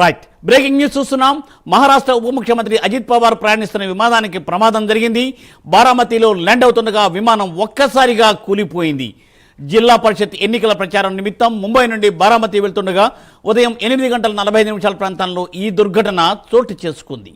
Right, breaking news చూస్తున్నాం. మహారాష్ట్ర ఉప ముఖ్యమంత్రి అజిత్ పవార్ ప్రయాణిస్తున్న విమానానికి ప్రమాదం జరిగింది. బారామతిలో ల్యాండ్ అవుతుండగా విమానం ఒక్కసారిగా కూలిపోయింది. జిల్లా పరిషత్ ఎన్నికల ప్రచారం నిమిత్తం ముంబై నుండి బారామతి వెళ్తుండగా ఉదయం 8:45 ప్రాంతంలో ఈ దుర్ఘటన చోటు చేసుకుంది.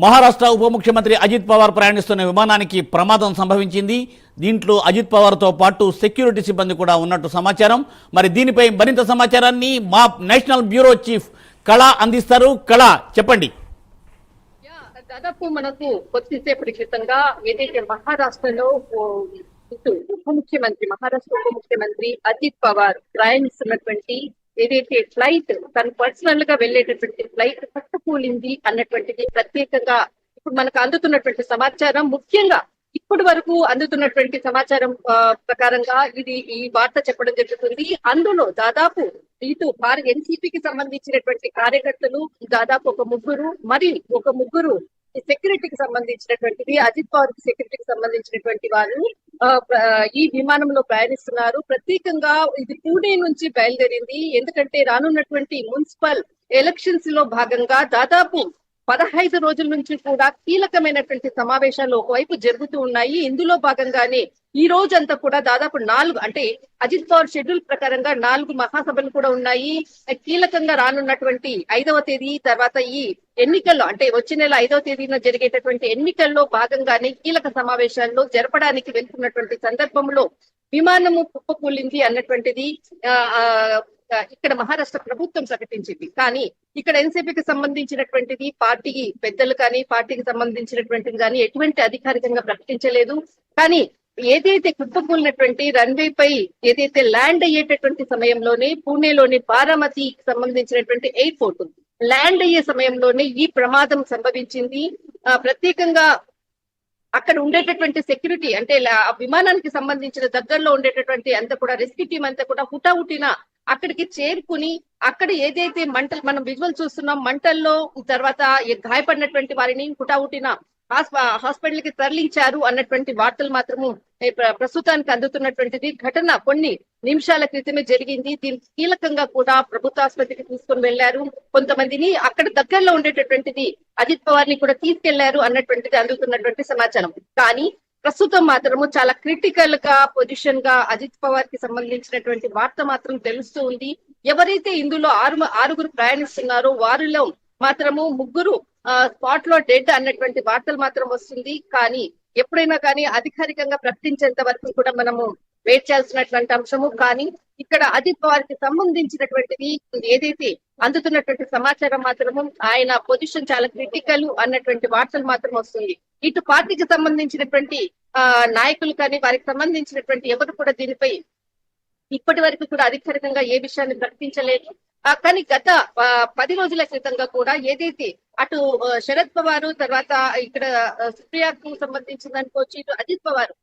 మహారాష్ట్ర ఉప ముఖ్యమంత్రి అజిత్ పవార్ ప్రయాణిస్తున్న విమానానికి ప్రమాదం సంభవించింది. దీంట్లో అజిత్ పవార్తో పాటు సెక్యూరిటీ సిబ్బంది కూడా ఉన్నట్టు సమాచారం. మరి దీనిపై మరింత సమాచారాన్ని మా నేషనల్ బ్యూరో చీఫ్ కళ అందిస్తారు. కళ, చెప్పండి. దాదాపు మనకు కొద్దిసేపటి క్రితంగా ఏదైతే మహారాష్ట్రలో మహారాష్ట్ర ఉప ముఖ్యమంత్రి అజిత్ పవార్ ప్రయాణిస్తున్నటువంటి ఏదైతే ఫ్లైట్ తను పర్సనల్ గా వెళ్లేటటువంటి ఫ్లైట్ పట్టుకూలింది అన్నటువంటిది ప్రత్యేకంగా ఇప్పుడు మనకు అందుతున్నటువంటి సమాచారం. ముఖ్యంగా ఇప్పటి వరకు అందుతున్నటువంటి సమాచారం ప్రకారంగా ఈ వార్త చెప్పడం జరుగుతుంది. అందులో దాదాపు ఇటు ఎన్సీపీకి సంబంధించినటువంటి కార్యకర్తలు దాదాపు ఒక ముగ్గురు సెక్యూరిటీకి సంబంధించినటువంటిది అజిత్ పవార్ సెక్యూరిటీకి సంబంధించినటువంటి వారు ఈ విమానంలో ప్రయాణిస్తున్నారు. ప్రత్యేకంగా ఇది పూణే నుంచి బయలుదేరింది. ఎందుకంటే రానున్నటువంటి మున్సిపల్ ఎలక్షన్స్ లో భాగంగా దాదాపు 15 రోజుల నుంచి కూడా కీలకమైనటువంటి సమావేశాలు ఒకవైపు జరుగుతూ ఉన్నాయి. ఇందులో భాగంగానే ఈ రోజంతా కూడా దాదాపు 4 అంటే అజిత్ పవార్ షెడ్యూల్ ప్రకారంగా 4 మహాసభలు కూడా ఉన్నాయి. కీలకంగా రానున్నటువంటి 5వ తేదీ తర్వాత ఈ ఎన్నికల్లో అంటే వచ్చే నెల 5వ తేదీన జరిగేటటువంటి ఎన్నికల్లో భాగంగానే కీలక సమావేశాల్లో జరపడానికి వెళ్తున్నటువంటి సందర్భంలో విమానము కుప్పకూలింది అన్నటువంటిది ఇక్కడ మహారాష్ట్ర ప్రభుత్వం ప్రకటించింది. కానీ ఇక్కడ ఎన్సీపీకి సంబంధించినటువంటిది పార్టీ పెద్దలు కానీ పార్టీకి సంబంధించినటువంటిది కానీ ఎటువంటి అధికారికంగా ప్రకటించలేదు. కానీ ఏదైతే కుప్పకూలినటువంటి రన్వే పై ఏదైతే ల్యాండ్ అయ్యేటటువంటి సమయంలోనే పూణేలోని బారామతికి సంబంధించినటువంటి ఎయిర్పోర్ట్ ల్యాండ్ అయ్యే సమయంలోనే ఈ ప్రమాదం సంభవించింది. ప్రత్యేకంగా అక్కడ ఉండేటటువంటి సెక్యూరిటీ అంటే విమానానికి సంబంధించిన దగ్గరలో ఉండేటటువంటి అంతా కూడా రెస్క్యూ టీం అంతా కూడా హుటాహుటిన అక్కడికి చేరుకుని అక్కడ ఏదైతే మంటలు మనం విజువల్ చూస్తున్నాం, మంటల్లో తర్వాత గాయపడినటువంటి వారిని హుటాహుటిన హాస్పిటల్ కి తరలించారు అన్నటువంటి వార్తలు మాత్రము ప్రస్తుతానికి అందుతున్నటువంటిది. ఘటన కొన్ని నిమిషాల క్రితమే జరిగింది. దీనికి కీలకంగా కూడా ప్రభుత్వ ఆసుపత్రికి తీసుకుని వెళ్లారు. కొంతమందిని అక్కడ దగ్గరలో ఉండేటటువంటిది అజిత్ పవార్ ని కూడా తీసుకెళ్లారు అన్నటువంటిది అందుతున్నటువంటి సమాచారం. కానీ ప్రస్తుతం మాత్రము చాలా క్రిటికల్ గా పొజిషన్ గా అజిత్ పవార్ కి సంబంధించినటువంటి వార్త మాత్రం తెలుస్తూ ఉంది. ఎవరైతే ఇందులో ఆరుగురు ప్రయాణిస్తున్నారో వారిలో మాత్రము 3 స్పాట్ లో డెడ్ అన్నటువంటి వార్తలు మాత్రం వస్తుంది. కానీ ఎప్పుడైనా కానీ అధికారికంగా ప్రకటించేంత వరకు కూడా మనము వెయిట్ చేయాల్సినటువంటి అంశము. కానీ ఇక్కడ అజిత్ పవార్ కి సంబంధించినటువంటిది ఏదైతే అందుతున్నటువంటి సమాచారం మాత్రము ఆయన పొజిషన్ చాలా క్రిటికల్ అన్నటువంటి వార్తలు మాత్రం వస్తుంది. ఇటు పార్టీకి సంబంధించినటువంటి నాయకులు కానీ వారికి సంబంధించినటువంటి ఎవరు కూడా దీనిపై ఇప్పటి వరకు కూడా అధికారికంగా ఏ విషయాన్ని ప్రకటించలేదు. కానీ గత 10 రోజుల క్రితంగా కూడా ఏదైతే అటు శరద్ పవార్ తర్వాత ఇక్కడ సుప్రియాకు సంబంధించిన అనుకోవచ్చు, ఇటు Ajit Pawar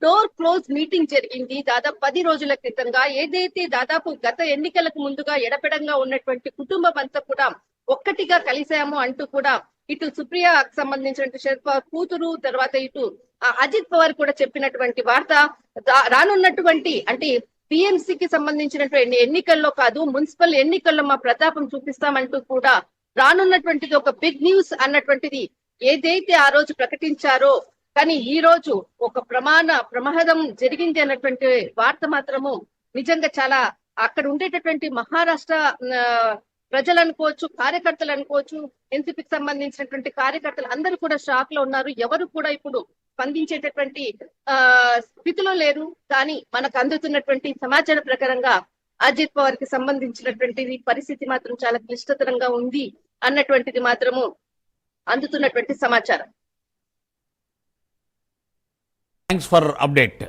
door close meeting జరిగింది దాదాపు 10 రోజుల క్రితంగా. ఏదైతే దాదాపు గత ఎన్నికలకు ముందుగా ఎడపెడంగా ఉన్నటువంటి కుటుంబం అంతా కూడా ఒక్కటిగా కలిసాము అంటూ కూడా ఇటు సుప్రియాకు సంబంధించినటువంటి శరద్ పవార్ కూతురు తర్వాత ఇటు అజిత్ పవార్ కూడా చెప్పినటువంటి వార్త రానున్నటువంటి అంటే టిఎంసీకి సంబంధించినటువంటి ఎన్నికల్లో కాదు మున్సిపల్ ఎన్నికల్లో మా ప్రతాపం చూపిస్తామంటూ కూడా రానున్నటువంటిది ఒక బిగ్ న్యూస్ అన్నటువంటిది ఏదైతే ఆ రోజు ప్రకటించారో. కానీ ఈ రోజు ఒక ప్రమాదం జరిగింది అన్నటువంటి వార్త మాత్రము నిజంగా చాలా అక్కడ ఉండేటటువంటి మహారాష్ట్ర ప్రజలు అనుకోవచ్చు, కార్యకర్తలు అనుకోవచ్చు, ఎన్సీపీకి సంబంధించినటువంటి కార్యకర్తలు అందరూ కూడా షాక్ లో ఉన్నారు. ఎవరు కూడా ఇప్పుడు స్పందించేటటువంటి స్థితిలో లేరు. కానీ మనకు అందుతున్నటువంటి సమాచారం ప్రకారంగా అజిత్ పవార్ కి సంబంధించినటువంటి పరిస్థితి మాత్రం చాలా క్లిష్టతరంగా ఉంది అన్నటువంటిది మాత్రము అందుతున్నటువంటి సమాచారం. Thanks for update.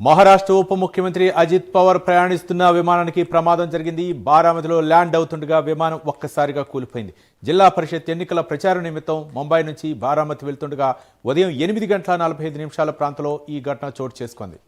మహారాష్ట్ర ఉప ముఖ్యమంత్రి అజిత్ పవార్ ప్రయాణిస్తున్న విమానానికి ప్రమాదం జరిగింది. బారామతిలో ల్యాండ్ అవుతుండగా విమానం ఒక్కసారిగా కూలిపోయింది. జిల్లా పరిషత్ ఎన్నికల ప్రచారం నిమిత్తం ముంబై నుంచి బారామతి వెళ్తుండగా ఉదయం 8 గంటల 45 నిమిషాల ప్రాంతంలో ఈ ఘటన చోటు చేసుకుంది.